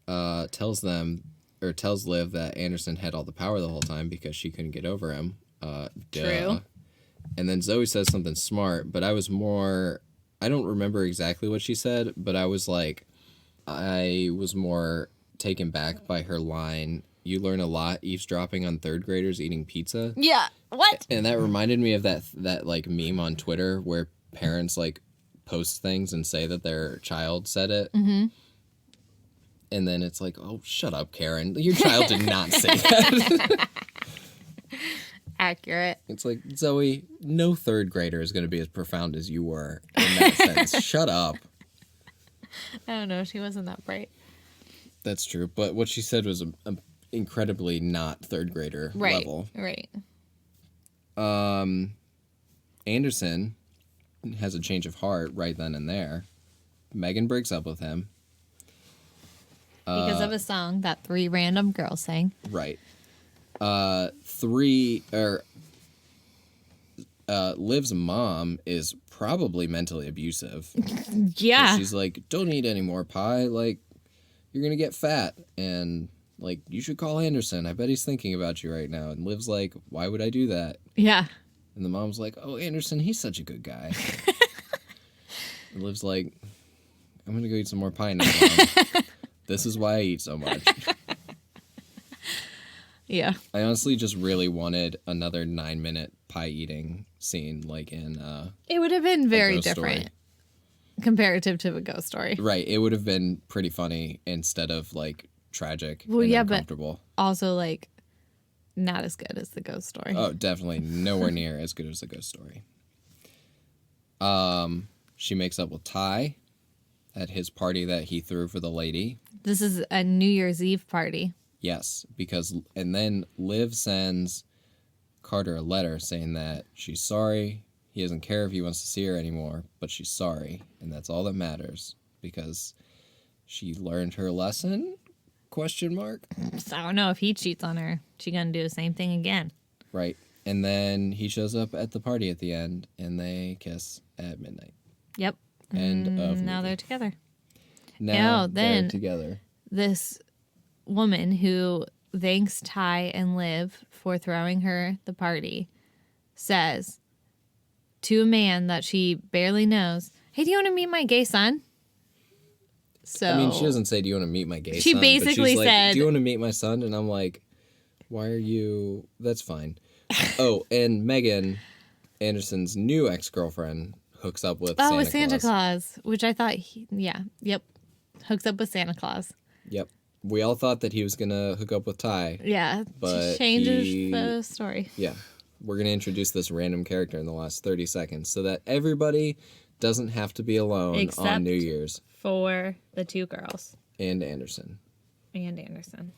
tells Liv that Anderson had all the power the whole time because she couldn't get over him. True. And then Zoe says something smart, but I don't remember exactly what she said, but I was more taken back by her line, you learn a lot eavesdropping on third graders eating pizza. Yeah. What? And that reminded me of that like meme on Twitter where parents like post things and say that their child said it. Mm-hmm. And then it's like, oh, shut up, Karen. Your child did not say that. Accurate. It's like, Zoe, no third grader is going to be as profound as you were in that sense. Shut up. I don't know. She wasn't that bright. That's true. But what she said was a incredibly not third grader level. Right. Anderson has a change of heart right then and there. Meagan breaks up with him. Because of a song that 3 random girls sang. Right. Liv's mom is probably mentally abusive. Yeah. She's like, don't eat any more pie. Like, you're going to get fat. And, like, you should call Anderson. I bet he's thinking about you right now. And Liv's like, why would I do that? Yeah. And the mom's like, oh, Anderson, he's such a good guy. And Liv's like, I'm going to go eat some more pie now, Mom. This is why I eat so much. Yeah. I honestly just really wanted another 9-minute pie eating scene, like in It would have been very Ghost different. Story. comparative to a ghost story. Right. It would have been pretty funny instead of like tragic Well, and yeah, uncomfortable. but also like not as good as the ghost story. Oh, definitely nowhere near as good as the ghost story. She makes up with Ty at his party that he threw for the lady. This is a New Year's Eve party. Yes, and then Liv sends Carter a letter saying that she's sorry. He doesn't care if he wants to see her anymore, but she's sorry, and that's all that matters because she learned her lesson? ? So I don't know if he cheats on her. She gonna do the same thing again. Right. And then he shows up at the party at the end, and they kiss at midnight. Yep. End of Now movie. they're together. Now then they're together. This woman who thanks Ty and Liv for throwing her the party says to a man that she barely knows, "Hey, do you want to meet my gay son?" So I mean, she doesn't say, "Do you want to meet my gay son?" She but basically she's like, said, "Do you want to meet my son?" And I'm like, "Why are you? That's fine." Oh, and Meagan, Anderson's new ex-girlfriend, hooks up with with Santa Claus, which I thought, hooks up with Santa Claus. Yep. We all thought that he was gonna hook up with Ty. Yeah, But changes he- the story. Yeah. We're gonna introduce this random character in the last 30 seconds so that everybody doesn't have to be alone Except on New Year's. for the two girls And Anderson. and Anderson.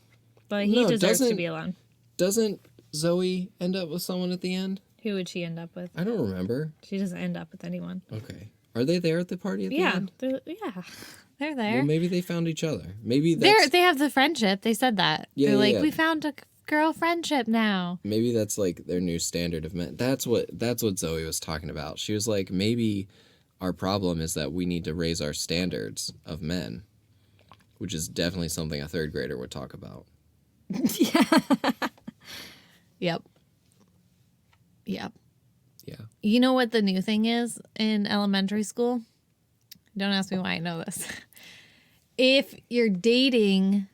But he No, deserves to doesn't- be alone. Doesn't Zoe end up with someone at the end? Who would she end up with? I don't remember. She doesn't end up with anyone. Okay. Are they there at the party at the end? They're there. Well, maybe they found each other. Maybe that's They have the friendship. They said that. Yeah, They're like, yeah. we found a girl friendship now. maybe that's like their new standard of men. That's what Zoe was talking about. She was like, maybe our problem is that we need to raise our standards of men, which is definitely something a third grader would talk about. Yep. Yep. Yeah. You know what the new thing is in elementary school? Don't ask me why I know this. If you're dating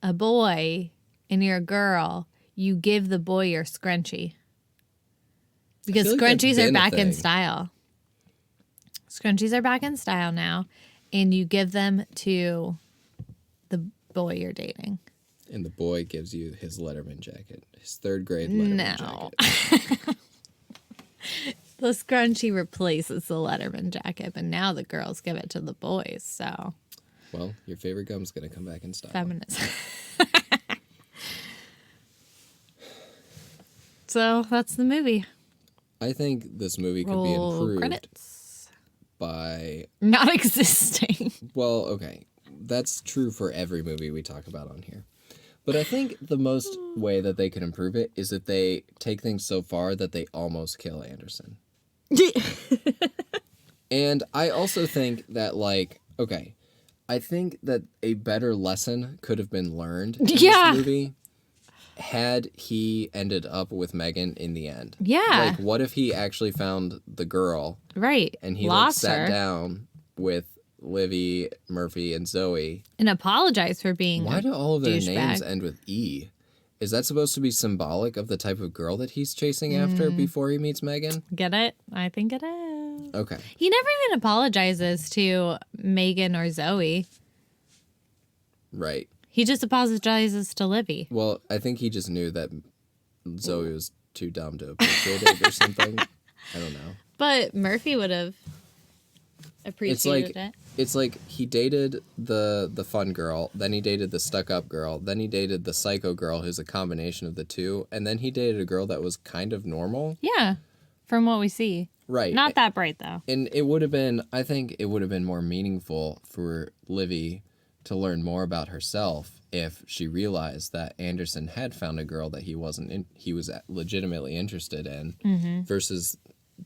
a boy and you're a girl, you give the boy your scrunchie. Because feel like that's scrunchies are been a back in thing. style. Scrunchies are back in style now, and you give them to the boy you're dating. And the boy gives you his Letterman jacket, his third grade Letterman No. jacket. The scrunchie replaces the Letterman jacket, but now the girls give it to the boys, so Well, your favorite gum's gonna come back in style. feminism. So that's the movie. I think this movie could be Roll improved credits. by Not existing. well, okay. That's true for every movie we talk about on here. But I think the most way that they could improve it is if they take things so far that they almost kill Anderson. And I also think that, like, okay, I think that a better lesson could have been learned in Yeah. this movie had he ended up with Meagan in the end. Yeah. Like, what if he actually found the girl Right. and he like, Lost sat her down with Livy, Murphy, and Zoe? and apologized for being Why a do all of their douchebag. names end with E? Is that supposed to be symbolic of the type of girl that he's chasing after before he meets Meagan? Get it? I think it is. Okay. He never even apologizes to Meagan or Zoe. Right. He just apologizes to Livy. Well, I think he just knew that Zoe was too dumb to appreciate it or something. I don't know. But Murphy would have appreciated it. It's like he dated the fun girl, then he dated the stuck-up girl, then he dated the psycho girl who's a combination of the two, and then he dated a girl that was kind of normal. Yeah, from what we see. Right. Not that bright, though. And it would have been, I think it would have been more meaningful for Livy to learn more about herself if she realized that Anderson had found a girl that he was legitimately interested in versus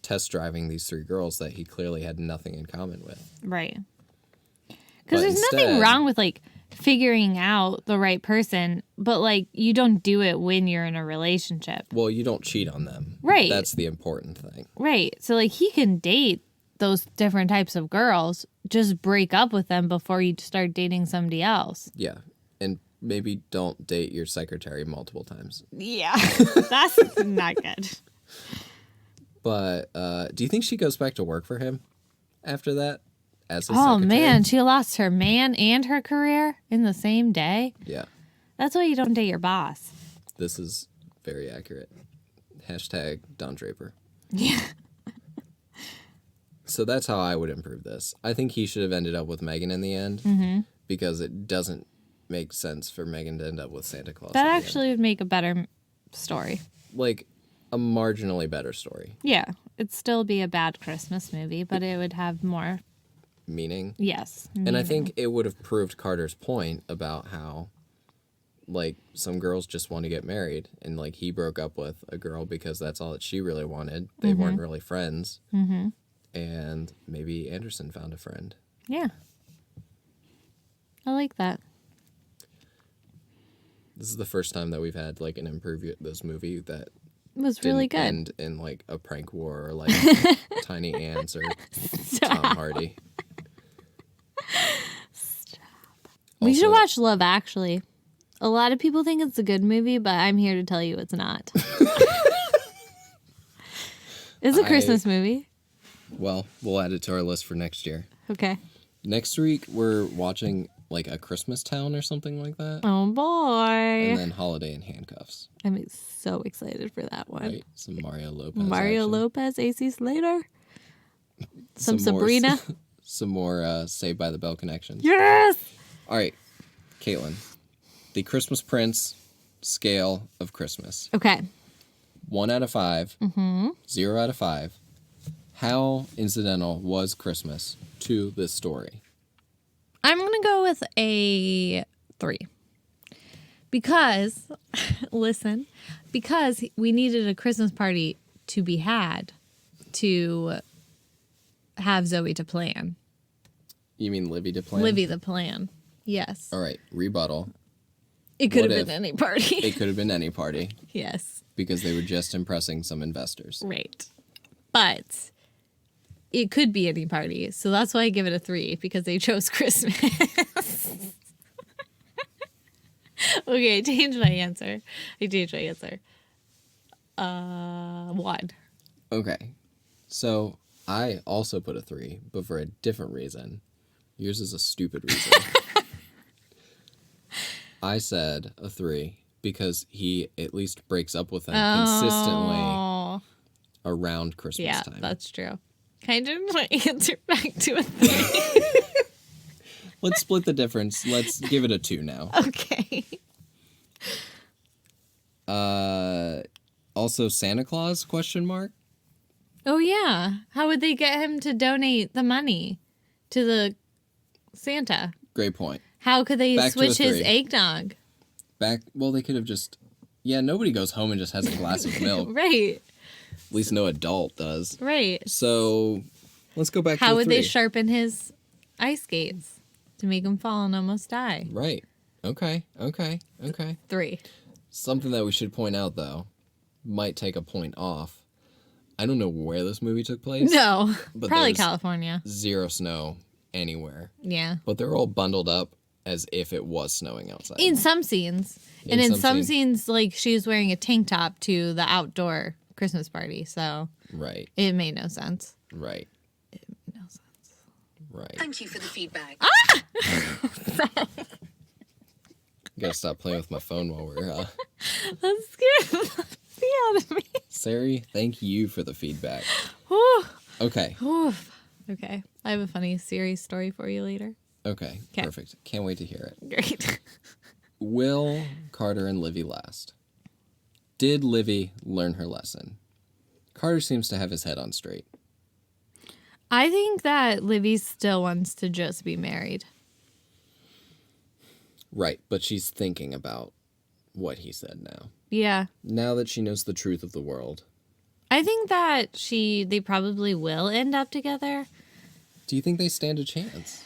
test driving these three girls that he clearly had nothing in common with. Right. But Because there's nothing instead- wrong with, like, figuring out the right person, but, like, you don't do it when you're in a relationship. Well, you don't cheat on them. Right. That's the important thing. Right. So, like, he can date those different types of girls, just break up with them before you start dating somebody else. Yeah. And maybe don't date your secretary multiple times. Yeah. That's not good. But do you think she goes back to work for him after that? as his Oh, secretary. man. She lost her man and her career in the same day. Yeah. That's why you don't date your boss. This is very accurate. Hashtag Don Draper. Yeah. So that's how I would improve this. I think he should have ended up with Meagan in the end because it doesn't make sense for Meagan to end up with Santa Claus. That at the actually would make a better story. end. Like a marginally better story. Yeah. It'd still be a bad Christmas movie, but it would have more. Meaning. Yes. And I think it would have proved Carter's point about how, like, some girls just want to get married. And, like, he broke up with a girl because that's all that she really wanted. They weren't really friends. Mm-hmm. And maybe Anderson found a friend. Yeah. I like that. This is the first time that we've had, like, an improve this movie that It was really good. end in, like, a prank war or, like, Tiny Ants or Tom Hardy. We should Also- watch Love Actually. A lot of people think it's a good movie, but I'm here to tell you it's not. It's a Christmas movie. Well, we'll add it to our list for next year. Okay. Next week, we're watching, like, A Christmas Town or something like that. Oh boy. And then Holiday in Handcuffs. I'm so excited for that one. Right? Some Mario Lopez Mario action. Lopez, AC Slater. Some More- Sabrina. some more Saved by the Bell connections. Yes! All right, Kaitlyn. The Christmas Prince scale of Christmas. Okay. 1 out of 5. 0 out of 5. How incidental was Christmas to this story? I'm going to go with a 3. Because, listen, because we needed a Christmas party to be had to have Zoe to plan. You mean Livy to plan? Livy the plan. Yes. All right, rebuttal. It could What have if been any party. It could have been any party Yes. because they were just impressing some investors. Right. But it could be any party. So that's why I give it a 3 because they chose Christmas. Okay, I changed my answer. 1. Okay, so I also put a 3, but for a different reason. Yours is a stupid reason. I said a 3 because he at least breaks up with them consistently Oh. around Christmas Yeah, time. that's true. Can I change my answer back to a 3? Let's split the difference. Let's give it a 2 now. Okay. Also, Santa Claus, question mark? Oh, yeah. How would they get him to donate the money to the Santa? Great point. How could they Back to a switch his 3. eggnog? Well, they could have just... Yeah, nobody goes home and just has a glass of milk. Right. At least no adult does. Right. So, let's go back to How a would 3. they sharpen his ice skates to make him fall and almost die? Right. Okay. 3. Something that we should point out, though, might take a point off. I don't know where this movie took place. No. But Probably there's California. 0 snow anywhere. Yeah. But they're all bundled up as if it was snowing outside. In some scenes. In And in some some scenes. scenes, like, she was wearing a tank top to the outdoor Christmas party. So Right. it made no sense. Right. No sense. Right. Thank you for the feedback. Gotta stop playing with my phone while we're... That scared the out of me. Sari, thank you for the feedback. Whew. Okay. Oof. Okay. I have a funny series story for you later. Okay. 'Kay. Perfect. Can't wait to hear it. Great. Will Carter and Livy last? Did Livy learn her lesson? Carter seems to have his head on straight. I think that Livy still wants to just be married. Right, but she's thinking about what he said now. Yeah. Now that she knows the truth of the world. I think that they probably will end up together. Do you think they stand a chance?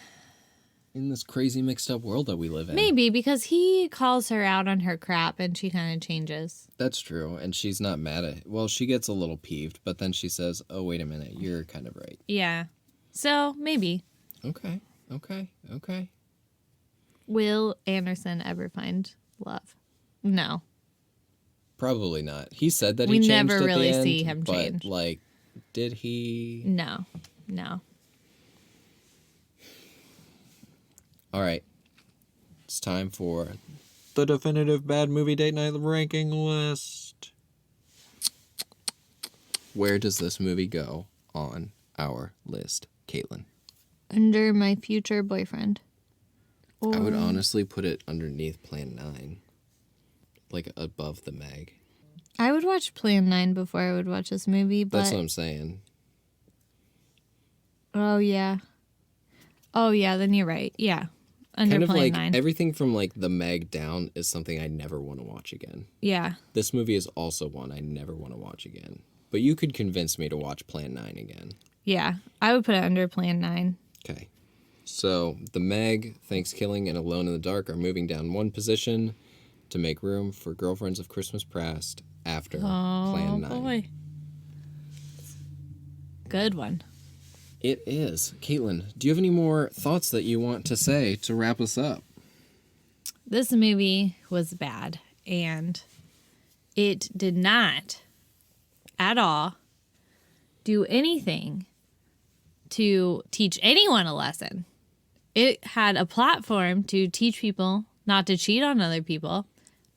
In this crazy mixed up world that we live in. Maybe because he calls her out on her crap and she kind of changes. That's true, and she's not mad at it. Well, she gets a little peeved, but then she says, oh, wait a minute, you're kind of right. Yeah. So maybe. Okay. Will Anderson ever find love? No. Probably not. He said that We he changed never at really the end, see him but, change. like, did he? No. All right. It's time for the definitive bad movie date night ranking list. Where does this movie go on our list, Kaitlyn? Under my future boyfriend. I would honestly put it underneath Plan 9. Like above the Meg. I would watch Plan 9 before I would watch this movie, but... That's what I'm saying. Oh, yeah. Oh, yeah, then you're right. Yeah. Under Kind of Plan like 9. everything from like the Meg down is something I never want to watch again. Yeah. This movie is also one I never want to watch again. But you could convince me to watch Plan 9 again. Yeah. I would put it under Plan 9. Okay. So, the Meg, Thanksgiving, and Alone in the Dark are moving down one position to make room for Girlfriends of Christmas Past after Plan 9. Oh, boy. Good one. It is. Kaitlyn, do you have any more thoughts that you want to say to wrap us up? This movie was bad, and it did not at all do anything to teach anyone a lesson. It had a platform to teach people not to cheat on other people,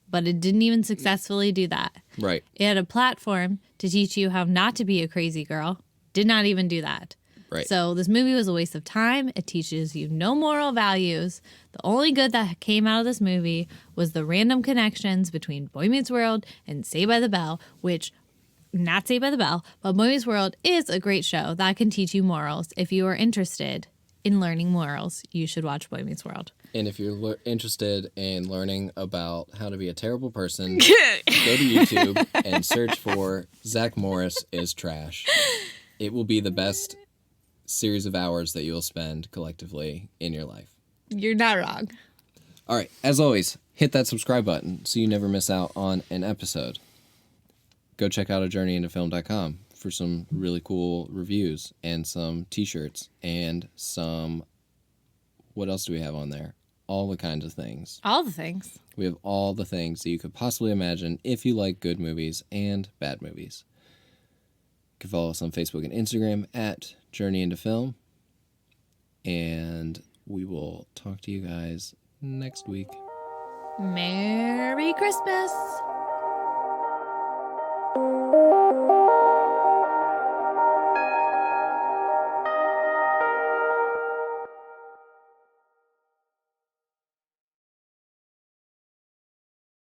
but it didn't even successfully do that. Right. It had a platform to teach you how not to be a crazy girl. Did not even do that. Right. So this movie was a waste of time. It teaches you no moral values. The only good that came out of this movie was the random connections between Boy Meets World and Saved by the Bell, which, not Saved by the Bell, but Boy Meets World is a great show that can teach you morals. If you are interested in learning morals, you should watch Boy Meets World. And if you're interested in learning about how to be a terrible person, go to YouTube and search for Zach Morris is Trash. It will be the best series of hours that you'll spend collectively in your life. You're not wrong. All right, as always, hit that subscribe button so you never miss out on an episode. Go check out ajourneyintofilm.com for some really cool reviews and some t-shirts and some... What else do we have on there? All the kinds of things. All the things. We have all the things that you could possibly imagine if you like good movies and bad movies. You can follow us on Facebook and Instagram at Journey Into Film. And we will talk to you guys next week. Merry Christmas.